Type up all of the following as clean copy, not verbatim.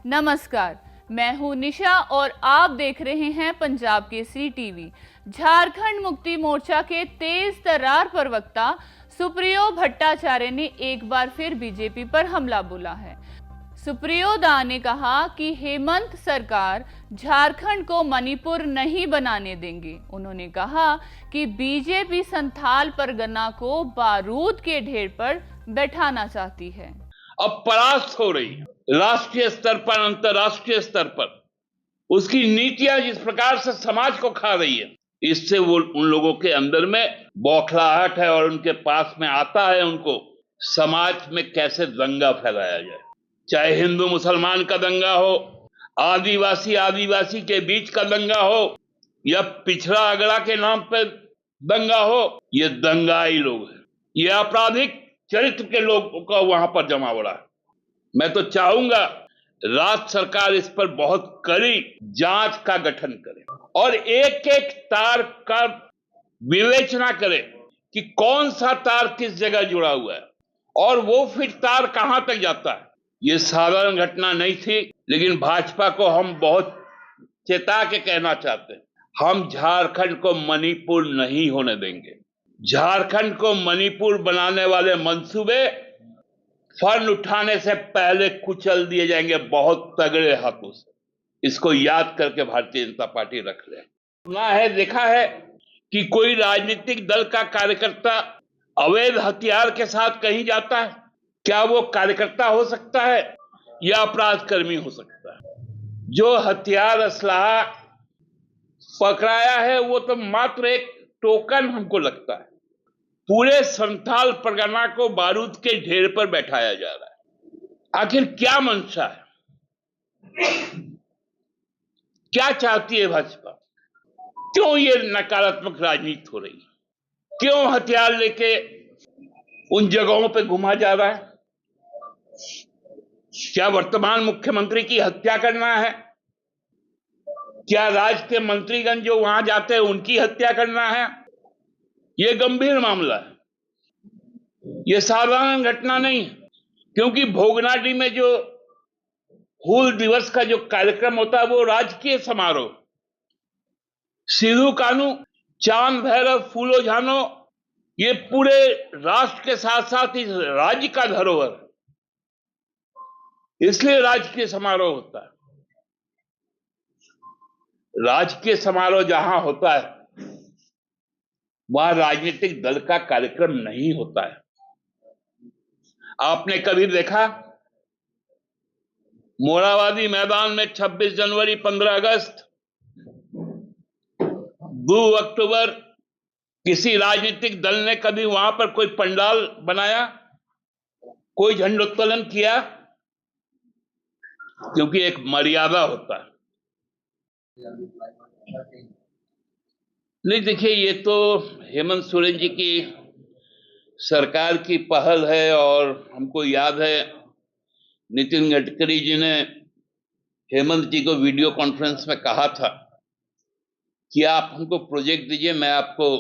नमस्कार, मैं हूं निशा और आप देख रहे हैं पंजाब केसरी टीवी। झारखंड मुक्ति मोर्चा के तेज तर्रार प्रवक्ता सुप्रियो भट्टाचार्य ने एक बार फिर बीजेपी पर हमला बोला है। सुप्रियो दा ने कहा कि हेमंत सरकार झारखंड को मणिपुर नहीं बनाने देंगे। उन्होंने कहा कि बीजेपी संथाल परगना को बारूद के ढेर पर बैठाना चाहती है। अब परास्त हो रही है राष्ट्रीय स्तर पर, अंतर्राष्ट्रीय स्तर पर। उसकी नीतियां जिस प्रकार से समाज को खा रही है, इससे वो उन लोगों के अंदर में बौखलाहट है और उनके पास में आता है उनको समाज में कैसे दंगा फैलाया जाए। चाहे हिंदू मुसलमान का दंगा हो, आदिवासी के बीच का दंगा हो, या पिछड़ा अगड़ा के नाम पर दंगा हो, ये दंगाई लोग हैं, ये आपराधिक चरित्र के लोगों का वहां पर जमावड़ा है। मैं तो चाहूंगा राज्य सरकार इस पर बहुत कड़ी जांच का गठन करे और एक एक तार का विवेचना करे कि कौन सा तार किस जगह जुड़ा हुआ है और वो फिर तार कहां तक जाता है। ये साधारण घटना नहीं थी, लेकिन भाजपा को हम बहुत चेता के कहना चाहते हैं, हम झारखंड को मणिपुर नहीं होने देंगे। झारखंड को मणिपुर बनाने वाले मंसूबे फंड उठाने से पहले कुचल दिए जाएंगे बहुत तगड़े हाथों से। इसको याद करके भारतीय जनता पार्टी रख ले। सुना है, देखा है कि कोई राजनीतिक दल का कार्यकर्ता अवैध हथियार के साथ कहीं जाता है, क्या वो कार्यकर्ता हो सकता है या अपराध कर्मी हो सकता है? जो हथियार असलाहा पकड़ाया है वो तो मात्र एक टोकन हमको लगता है। पूरे संथाल परगना को बारूद के ढेर पर बैठाया जा रहा है। आखिर क्या मंशा है, क्या चाहती है भाजपा? क्यों ये नकारात्मक राजनीति हो रही है? क्यों हथियार लेके उन जगहों पे घुमा जा रहा है? क्या वर्तमान मुख्यमंत्री की हत्या करना है? क्या राज्य के मंत्रीगण जो वहां जाते हैं उनकी हत्या करना है? यह गंभीर मामला है, यह साधारण घटना नहीं है। क्योंकि भोगनाडीह में जो हूल दिवस का जो कार्यक्रम होता है वो राजकीय समारोह, सिद्धू कानू, चांद भैरव, फूलो झानो, ये पूरे राष्ट्र के साथ साथ इस राज्य का धरोहर, इसलिए राजकीय समारोह होता है। राजकीय समारोह जहां होता है वहां राजनीतिक दल का कार्यक्रम नहीं होता है। आपने कभी देखा मोराबादी मैदान में 26 जनवरी, 15 अगस्त, 2 अक्टूबर किसी राजनीतिक दल ने कभी वहां पर कोई पंडाल बनाया, कोई झंडोत्तोलन किया? क्योंकि एक मर्यादा होता है। नहीं, देखिए, ये तो हेमंत सोरेन जी की सरकार की पहल है और हमको याद है नितिन गडकरी जी ने हेमंत जी को वीडियो कॉन्फ्रेंस में कहा था कि आप हमको प्रोजेक्ट दीजिए, मैं आपको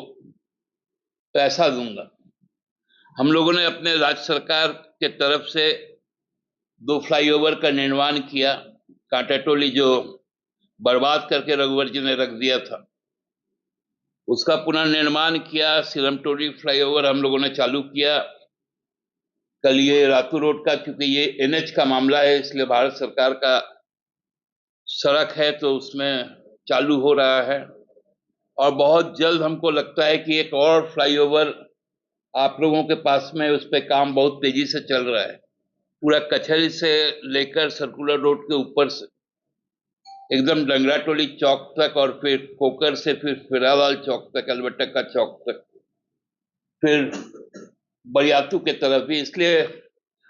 पैसा दूंगा। हम लोगों ने अपने राज्य सरकार के तरफ से 2 फ्लाईओवर का निर्माण किया। कांटाटोली जो बर्बाद करके रघुवर जी ने रख दिया था, उसका पुनर्निर्माण किया। सिरमटोली फ्लाईओवर हम लोगों ने चालू किया। कल ये रातू रोड का, क्योंकि ये एनएच का मामला है इसलिए भारत सरकार का सड़क है तो उसमें चालू हो रहा है। और बहुत जल्द हमको लगता है कि एक और फ्लाईओवर आप लोगों के पास में उस पर काम बहुत तेजी से चल रहा है। पूरा कचहरी से लेकर सर्कुलर रोड के ऊपर से एकदम डंगराटोली चौक तक और फिर कोकर से फिर फिरावाल चौक तक, अलबट्टा चौक तक, फिर बरियातू के तरफ भी। इसलिए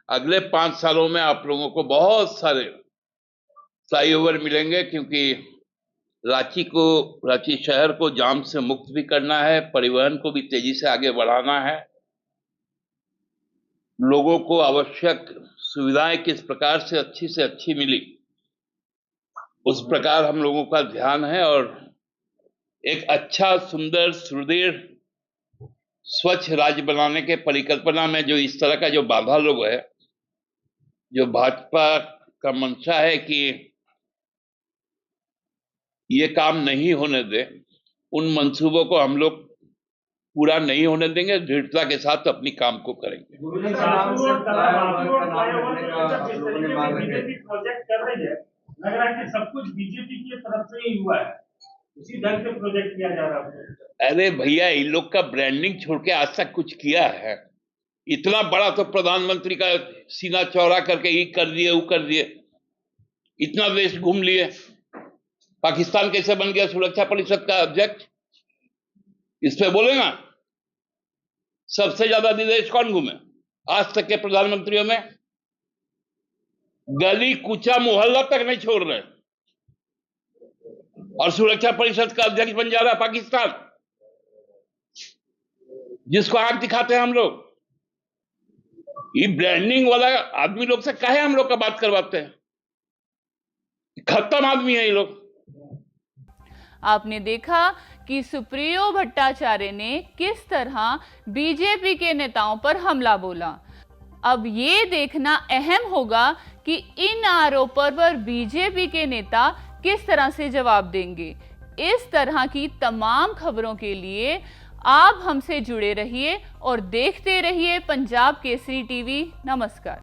अगले 5 सालों में आप लोगों को बहुत सारे फ्लाईओवर मिलेंगे, क्योंकि रांची शहर को जाम से मुक्त भी करना है, परिवहन को भी तेजी से आगे बढ़ाना है। लोगों को आवश्यक सुविधाएं किस प्रकार से अच्छी मिली, उस प्रकार हम लोगों का ध्यान है। और एक अच्छा, सुंदर, सुदृढ़, स्वच्छ राज्य बनाने के परिकल्पना में जो इस तरह का जो बाधा लोग है, जो भाजपा का मंशा है कि ये काम नहीं होने दे, उन मंसूबों को हम लोग पूरा नहीं होने देंगे, दृढ़ता के साथ अपनी काम को करेंगे। प्रोजेक्ट कर रही है, लग रहा है कि सब कुछ बीजेपी की तरफ से ही हुआ है, उसी ढंग से प्रोजेक्ट किया जा रहा है। अरे भैया, इन लोग का ब्रांडिंग छोड़ के आज तक कुछ किया है? इतना बड़ा तो प्रधानमंत्री का सीना चौड़ा करके ही कर दिए, वो कर दिए, इतना देश घूम लिए। पाकिस्तान कैसे बन गया सुरक्षा परिषद का अध्यक्ष, इस पे बोलेगा? सबसे ज्यादा विदेश कौन घूमे आज तक के प्रधानमंत्रियों में? गली कूचा मोहल्ला तक नहीं छोड़ रहे, और सुरक्षा परिषद का अध्यक्ष बन जा रहा है पाकिस्तान, जिसको आंख दिखाते हैं हम लोग। ये ब्रांडिंग वाला आदमी लोग से काहे हम लोग का बात करवाते हैं? खत्म आदमी है ये लोग। आपने देखा कि सुप्रियो भट्टाचार्य ने किस तरह बीजेपी के नेताओं पर हमला बोला। अब ये देखना अहम होगा कि इन आरोपों पर बीजेपी के नेता किस तरह से जवाब देंगे। इस तरह की तमाम खबरों के लिए आप हमसे जुड़े रहिए और देखते रहिए पंजाब केसरी टीवी। नमस्कार।